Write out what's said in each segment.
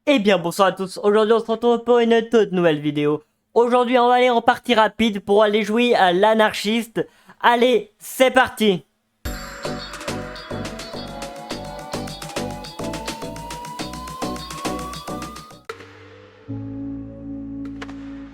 Eh bien bonsoir à tous, aujourd'hui on se retrouve pour une toute nouvelle vidéo. Aujourd'hui on va aller en partie rapide pour aller jouer à l'anarchiste. Allez, c'est parti.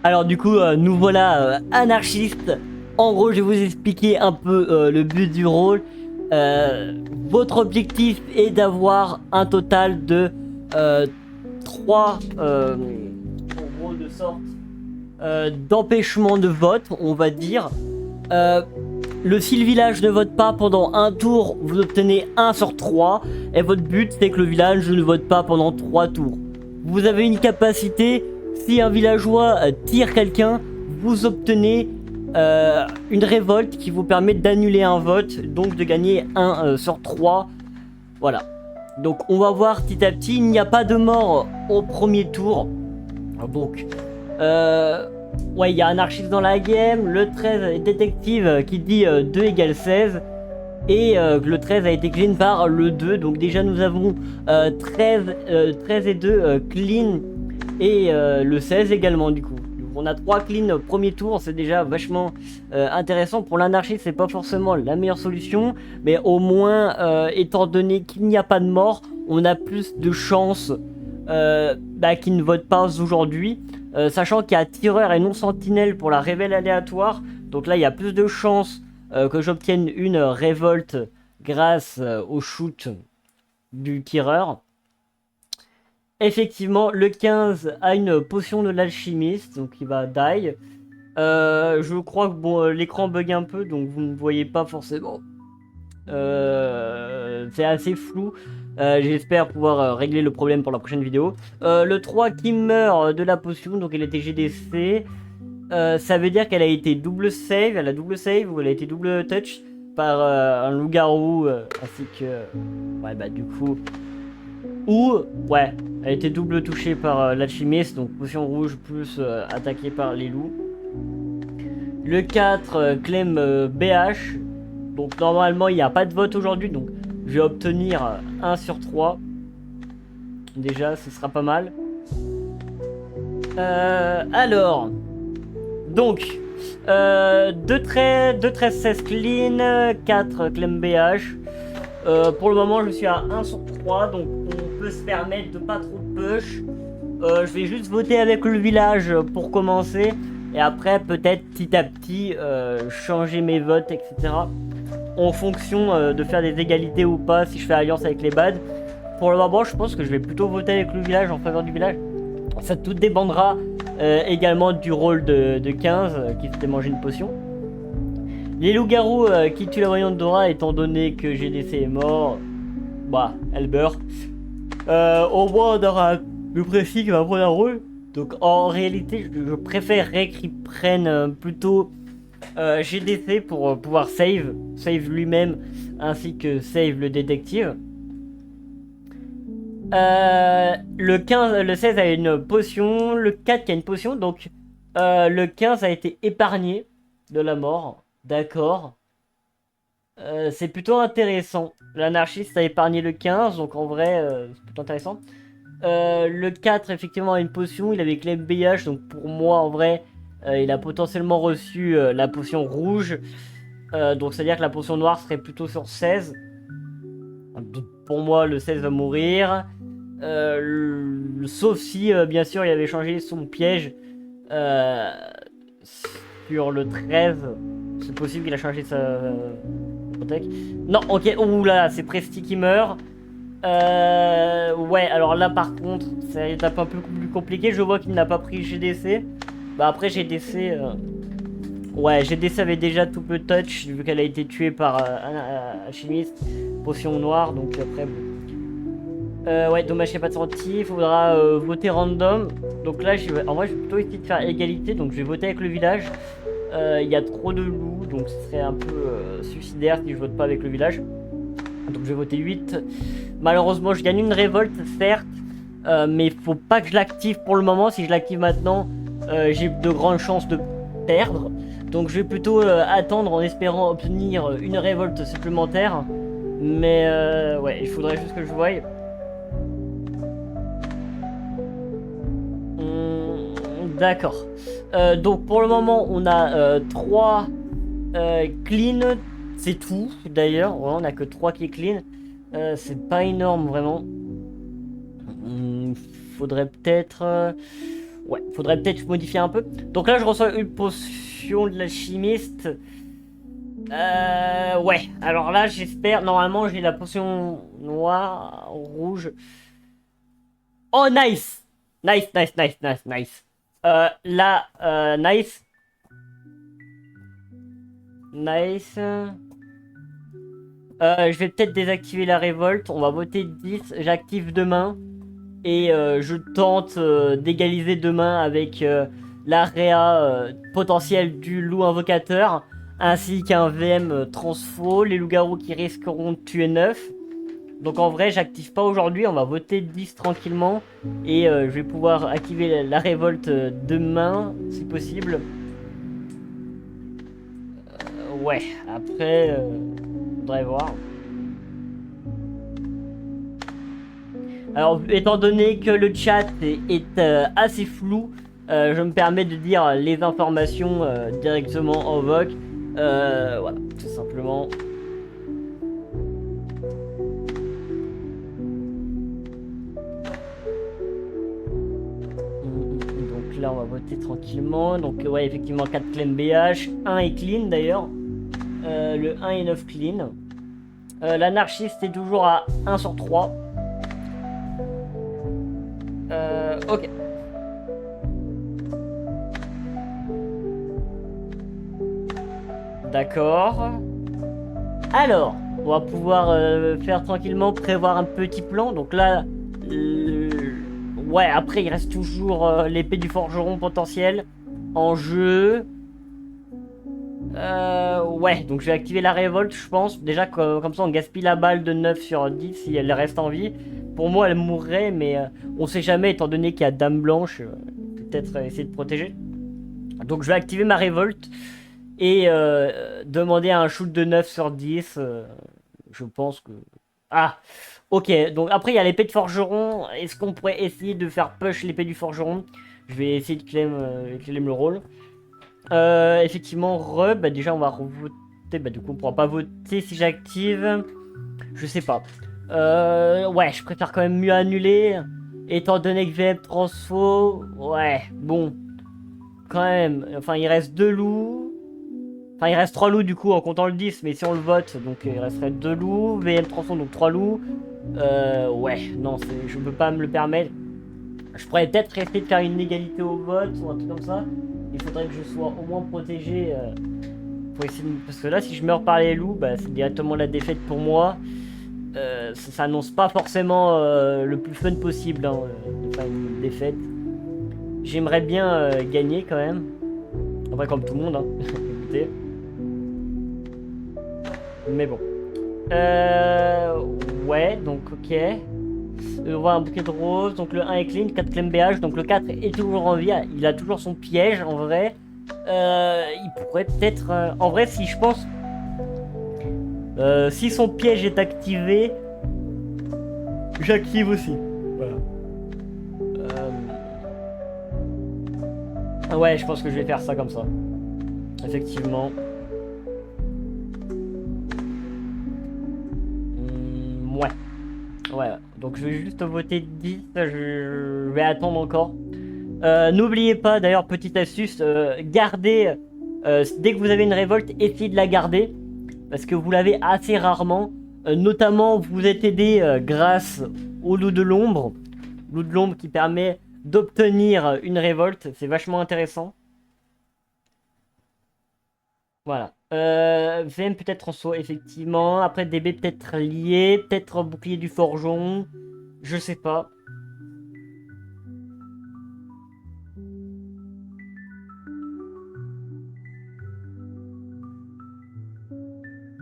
Alors du coup, nous voilà anarchistes. En gros, je vais vous expliquer un peu le but du rôle. Votre objectif est d'avoir un total de 3 en gros de sorte d'empêchement de vote, on va dire. Si le village ne vote pas pendant un tour, vous obtenez 1 sur 3. Et votre but, c'est que le village ne vote pas pendant 3 tours. Vous avez une capacité, si un villageois tire quelqu'un, vous obtenez une révolte qui vous permet d'annuler un vote, donc de gagner 1 sur 3. Voilà. Donc on va voir petit à petit, il n'y a pas de mort au premier tour. Donc, ouais, il y a un anarchiste dans la game, le 13 est détective qui dit 2 égale 16. Et le 13 a été clean par le 2. Donc déjà nous avons 13 et 2 clean. Et le 16 également du coup. On a 3 clean au premier tour, c'est déjà vachement intéressant. Pour l'anarchiste, c'est pas forcément la meilleure solution, mais au moins, étant donné qu'il n'y a pas de mort, on a plus de chances qu'ils ne votent pas aujourd'hui. Sachant qu'il y a tireur et non sentinelle pour la révèle aléatoire, donc là il y a plus de chances que j'obtienne une révolte grâce au shoot du tireur. Effectivement, le 15 a une potion de l'alchimiste, donc il va die. Je crois que bon, l'écran bug un peu, donc vous ne voyez pas forcément. C'est assez flou. J'espère pouvoir régler le problème pour la prochaine vidéo. Le 3 qui meurt de la potion, donc elle était GDC. Ça veut dire qu'elle a été double save, elle a double save ou elle a été double touch par un loup-garou ainsi que... ouais bah du coup... Ou, ouais, elle a été double touchée par l'alchimiste, donc potion rouge plus attaquée par les loups. Le 4 claim BH, donc normalement il n'y a pas de vote aujourd'hui, donc je vais obtenir 1 sur 3. Déjà, ce sera pas mal. Alors, donc, 2-13-16 clean, 4 claim BH. Pour le moment, je suis à 1 sur 3, donc on peut se permettre de pas trop push. Je vais juste voter avec le village pour commencer. Et après, peut-être petit à petit, changer mes votes, etc. En fonction de faire des égalités ou pas, si je fais alliance avec les bads. Pour le moment, je pense que je vais plutôt voter avec le village, en faveur du village. Ça tout dépendra également du rôle de 15 qui se fait manger une potion. Les loups-garous qui tuent la voyante Dora, étant donné que GDC est mort, bah, elle meurt. Au moins, on aura plus précis qui va prendre un rôle. Donc, en réalité, je préférerais qu'ils prennent plutôt GDC pour pouvoir save lui-même, ainsi que save le détective. Le 15, le 16 a une potion, le 4 qui a une potion, donc le 15 a été épargné de la mort. D'accord. C'est plutôt intéressant. L'anarchiste a épargné le 15, donc en vrai, c'est plutôt intéressant. Le 4, effectivement, a une potion. Il avait claim BH, donc pour moi, en vrai, il a potentiellement reçu la potion rouge. Donc, c'est-à-dire que la potion noire serait plutôt sur 16. Donc, pour moi, le 16 va mourir. Sauf si, bien sûr, il avait changé son piège sur le 13. C'est possible qu'il a changé sa protec. Non, ok, ouh là, c'est Presti qui meurt. Ouais, alors là par contre, c'est une étape un peu plus compliquée. Je vois qu'il n'a pas pris GDC. Bah après GDC... Ouais, GDC avait déjà tout peu touch, vu qu'elle a été tuée par un alchimiste. Potion noire, donc après... Bon. Ouais, dommage qu'il n'y a pas de sortie. Il faudra voter random. Donc là, en vrai, je vais plutôt essayer de faire égalité. Donc je vais voter avec le village. Il y a trop de loups, donc ce serait un peu suicidaire si je vote pas avec le village. Donc je vais voter 8. Malheureusement, je gagne une révolte, certes, mais il faut pas que je l'active pour le moment. Si je l'active maintenant, j'ai de grandes chances de perdre. Donc je vais plutôt attendre en espérant obtenir une révolte supplémentaire. Mais ouais, il faudrait juste que je voie. D'accord. Donc pour le moment, on a 3 clean. C'est tout, d'ailleurs. Ouais, on a que 3 qui est clean. C'est pas énorme, vraiment. Faudrait peut-être... Ouais, faudrait peut-être modifier un peu. Donc là, je reçois une potion de l'alchimiste. Ouais. Alors là, j'espère... Normalement, j'ai la potion noire, rouge. Oh, nice! Nice, nice, nice, nice, nice. Là, nice. Nice. Je vais peut-être désactiver la révolte. On va voter 10. J'active demain. Et je tente d'égaliser demain avec l'area potentielle du loup invocateur. Ainsi qu'un VM transfo. Les loups-garous qui risqueront de tuer 9. Donc en vrai, j'active pas aujourd'hui. On va voter 10 tranquillement. Et je vais pouvoir activer la révolte demain, si possible. Ouais, après, faudrait voir. Alors, étant donné que le chat est assez flou, je me permets de dire les informations directement en vogue. Voilà, tout simplement. Donc là, on va voter tranquillement. Donc, ouais, effectivement, 4 clean BH. 1 est clean d'ailleurs. Le 1 est 9 clean. L'anarchiste est toujours à 1 sur 3. Ok. D'accord. Alors, on va pouvoir faire tranquillement, prévoir un petit plan. Donc là, ouais, après, il reste toujours l'épée du forgeron potentiel en jeu. Ouais, donc je vais activer la révolte, je pense. Déjà, comme ça, on gaspille la balle de 9 sur 10 si elle reste en vie. Pour moi, elle mourrait, mais on sait jamais, étant donné qu'il y a Dame Blanche. Peut-être essayer de protéger. Donc, je vais activer ma révolte et demander un shoot de 9 sur 10. Je pense que... Ah, ok. Donc, après, il y a l'épée de forgeron. Est-ce qu'on pourrait essayer de faire push l'épée du forgeron? Je vais essayer de claim le rôle. Effectivement, bah déjà on va revoter, bah du coup on pourra pas voter si j'active, je sais pas. Ouais, je préfère quand même mieux annuler, étant donné que VM transfo, ouais, bon, quand même, enfin il reste 2 loups, enfin il reste 3 loups du coup en comptant le 10, mais si on le vote, donc il resterait 2 loups, VM transfo donc 3 loups, ouais, non, je peux pas me le permettre. Je pourrais peut-être essayer de faire une égalité au vote ou un truc comme ça. Il faudrait que je sois au moins protégé pour essayer de... Parce que là, si je meurs par les loups, bah, c'est directement la défaite pour moi. Ça annonce pas forcément le plus fun possible hein, de faire une défaite. J'aimerais bien gagner quand même. En vrai, comme tout le monde, hein. Écoutez. Mais bon. Ouais, donc ok. On voit un bouquet de roses, donc le 1 est clean, 4 clean BH, donc le 4 est toujours en vie, il a toujours son piège en vrai. Il pourrait peut-être... en vrai, si je pense... si son piège est activé, j'active aussi. Voilà. Ouais, je pense que je vais faire ça comme ça. Effectivement. Ouais. Ouais, donc je vais juste voter 10, je vais attendre encore. N'oubliez pas, d'ailleurs, petite astuce, gardez, dès que vous avez une révolte, essayez de la garder, parce que vous l'avez assez rarement. Notamment, vous êtes aidé grâce au loup de l'ombre qui permet d'obtenir une révolte, c'est vachement intéressant. Voilà. VM peut-être en saut, effectivement. Après, DB peut-être lié. Peut-être bouclier du forgeron. Je sais pas.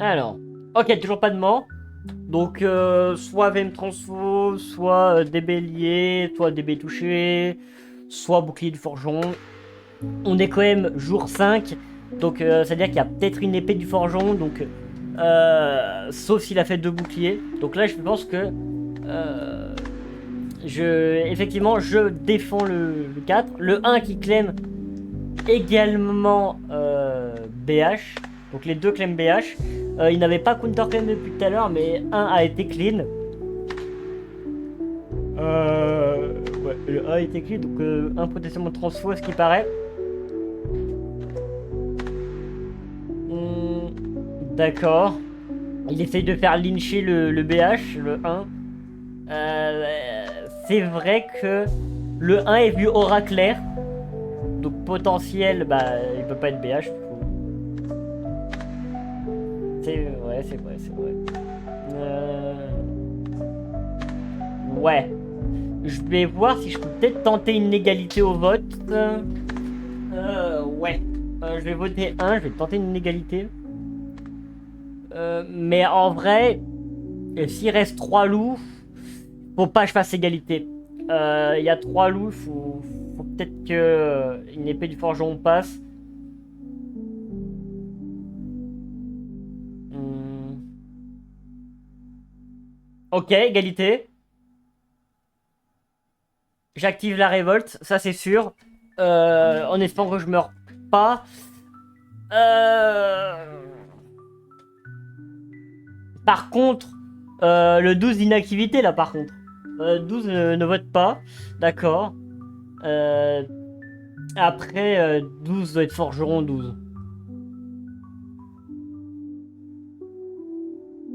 Alors. Ok, toujours pas de mort. Donc, soit VM transfo, soit DB lié, soit DB touché, soit bouclier du forgeron. On est quand même jour 5. Donc, c'est-à-dire qu'il y a peut-être une épée du forgeron. Donc, sauf s'il a fait 2 boucliers. Donc là, je pense que Effectivement, je défends le 4. Le 1 qui claim également BH. Donc les deux claim BH. Il n'avait pas counter claim depuis tout à l'heure, mais un a été clean. Ouais, le 1 a été clean, donc un potentiellement transfo, ce qui paraît. D'accord. Il essaye de faire lyncher le BH, le 1. C'est vrai que le 1 est vu aura clair. Donc potentiel, bah il peut pas être BH. C'est vrai, c'est vrai, c'est vrai. Ouais. Je vais voir si je peux peut-être tenter une égalité au vote. Ouais. Je vais voter 1, je vais tenter une égalité. Mais en vrai, s'il reste 3 loups, faut pas que je fasse égalité. Il y a 3 loups, faut peut-être que une épée du forgeron passe. Ok, égalité. J'active la révolte, ça c'est sûr. En espérant que je meurs pas. Par contre, le 12 d'inactivité là par contre. 12 ne vote pas. D'accord. Après, 12 doit être forgeron 12.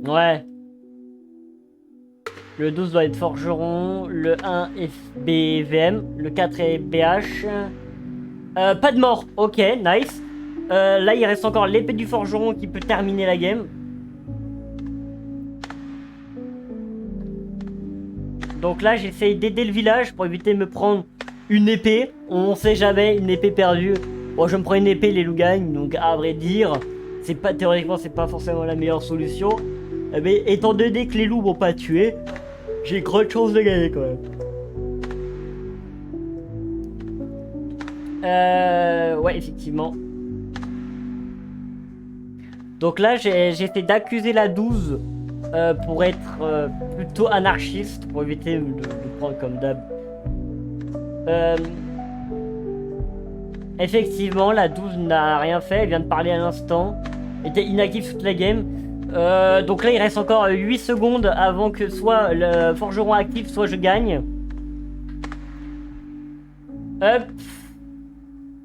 Ouais. Le 12 doit être forgeron. Le 1 est BVM. Le 4 est BH. Pas de mort. Ok, nice. Là, il reste encore l'épée du forgeron qui peut terminer la game. Donc là, j'essaye d'aider le village pour éviter de me prendre une épée. On sait jamais, une épée perdue. Bon, je me prends une épée, les loups gagnent. Donc, à vrai dire, c'est pas théoriquement, c'est pas forcément la meilleure solution. Mais étant donné que les loups m'ont pas tué, j'ai grande chance de gagner quand même. Ouais, effectivement. Donc là, j'ai essayé d'accuser la 12 pour être plutôt anarchiste, pour éviter de prendre comme d'hab. Effectivement, la 12 n'a rien fait, elle vient de parler à l'instant. Était inactive toute la game. Donc là, il reste encore 8 secondes avant que soit le forgeron actif, soit je gagne. Hop.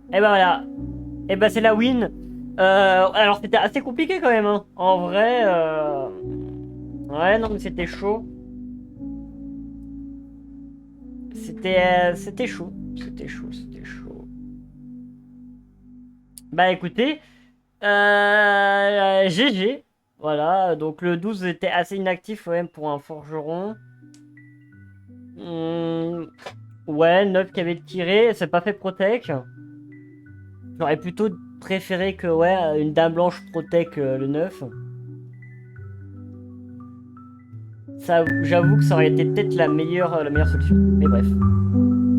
Et ben voilà. Et ben c'est la win. Alors c'était assez compliqué quand même. Hein. En vrai. Ouais, non, mais c'était chaud. C'était chaud. C'était chaud, c'était chaud. Bah écoutez. GG. Voilà, donc le 12 était assez inactif quand même pour un forgeron. Ouais, 9 qui avait tiré, c'est pas fait protect. J'aurais plutôt préféré que, ouais, une dame blanche protect le 9. Ça, j'avoue que ça aurait été peut-être la meilleure solution. Mais bref.